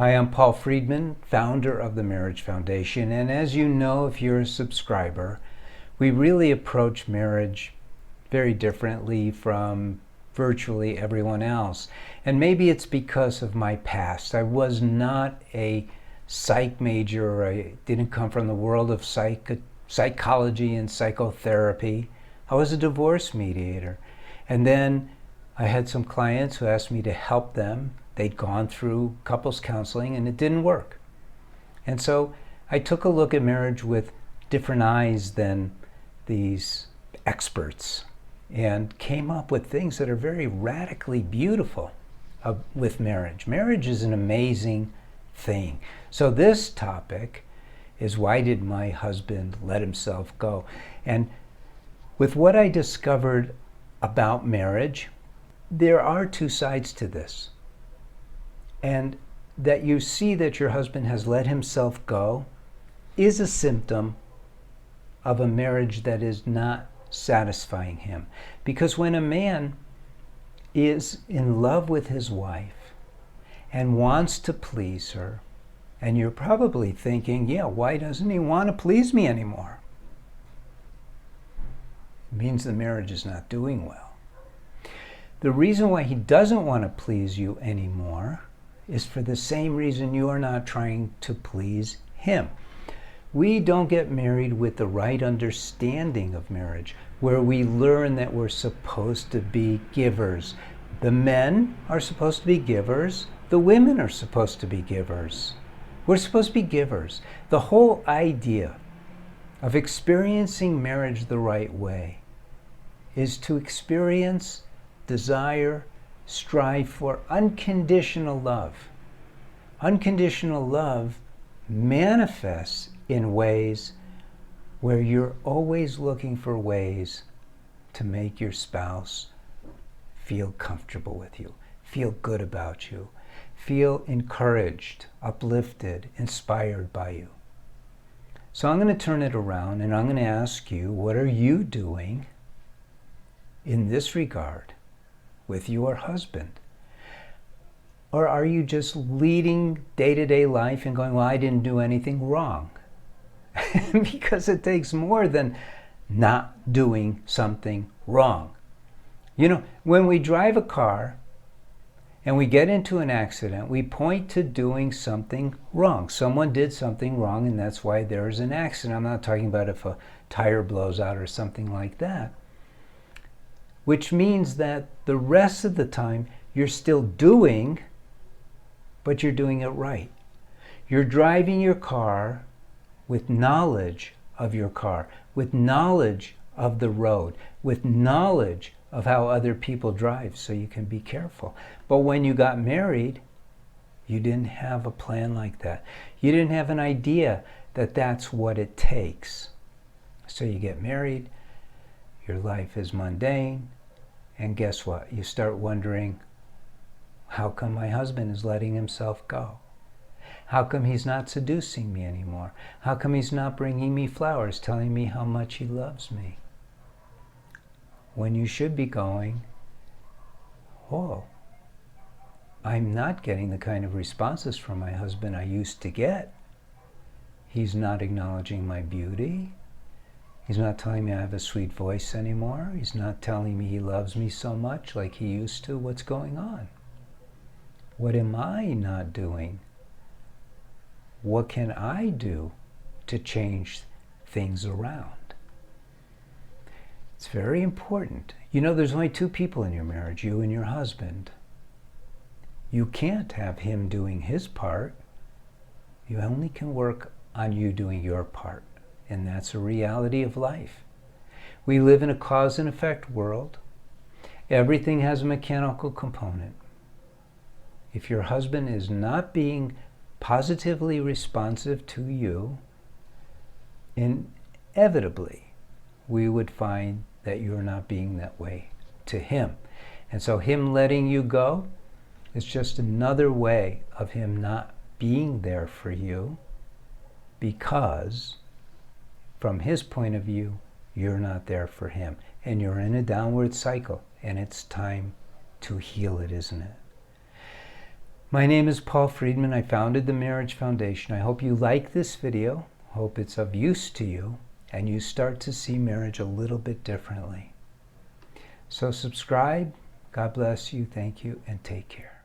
Hi, I'm Paul Friedman, founder of the Marriage Foundation, and as you know, if you're a subscriber, we really approach marriage very differently from virtually everyone else. And maybe it's because of my past. I was not a psych major. I didn't come from the world of psychology and psychotherapy. I was a divorce mediator. And then I had some clients who asked me to help them. They'd gone through couples counseling and it didn't work. And so I took a look at marriage with different eyes than these experts and came up with things that are very radically beautiful with marriage. Marriage is an amazing thing. So this topic is, why did my husband let himself go? And with what I discovered about marriage, there are two sides to this. And that you see that your husband has let himself go is a symptom of a marriage that is not satisfying him. Because when a man is in love with his wife and wants to please her, and you're probably thinking, yeah, why doesn't he want to please me anymore? It means the marriage is not doing well. The reason why he doesn't want to please you anymore is for the same reason you are not trying to please him. We don't get married with the right understanding of marriage, where we learn that we're supposed to be givers. The men are supposed to be givers. The women are supposed to be givers. We're supposed to be givers. The whole idea of experiencing marriage the right way is to experience, desire, strive for unconditional love. Unconditional love manifests in ways where you're always looking for ways to make your spouse feel comfortable with you, feel good about you, feel encouraged, uplifted, inspired by you. So I'm going to turn it around and I'm going to ask you, what are you doing in this regard with your husband? Or are you just leading day-to-day life and going, well, I didn't do anything wrong? Because it takes more than not doing something wrong. You know, when we drive a car and we get into an accident, we point to doing something wrong. Someone did something wrong, and that's why there's an accident. I'm not talking about if a tire blows out or something like that. Which means that the rest of the time you're still doing, but you're doing it right. You're driving your car with knowledge of your car, with knowledge of the road, with knowledge of how other people drive, so you can be careful. But when you got married, you didn't have a plan like that. You didn't have an idea that that's what it takes. So you get married, your life is mundane, and guess what? You start wondering, how come my husband is letting himself go? How come he's not seducing me anymore? How come he's not bringing me flowers, telling me how much he loves me? When you should be going, oh, I'm not getting the kind of responses from my husband I used to get. He's not acknowledging my beauty. He's not telling me I have a sweet voice anymore. He's not telling me he loves me so much like he used to. What's going on? What am I not doing? What can I do to change things around? It's very important. You know, there's only two people in your marriage, you and your husband. You can't have him doing his part. You only can work on you doing your part. And that's a reality of life. We live in a cause and effect world. Everything has a mechanical component. If your husband is not being positively responsive to you, inevitably we would find that you're not being that way to him. And so him letting you go is just another way of him not being there for you, because from his point of view, you're not there for him. And you're in a downward cycle, and it's time to heal it, isn't it? My name is Paul Friedman. I founded the Marriage Foundation. I hope you like this video. Hope it's of use to you and you start to see marriage a little bit differently. So subscribe. God bless you. Thank you and take care.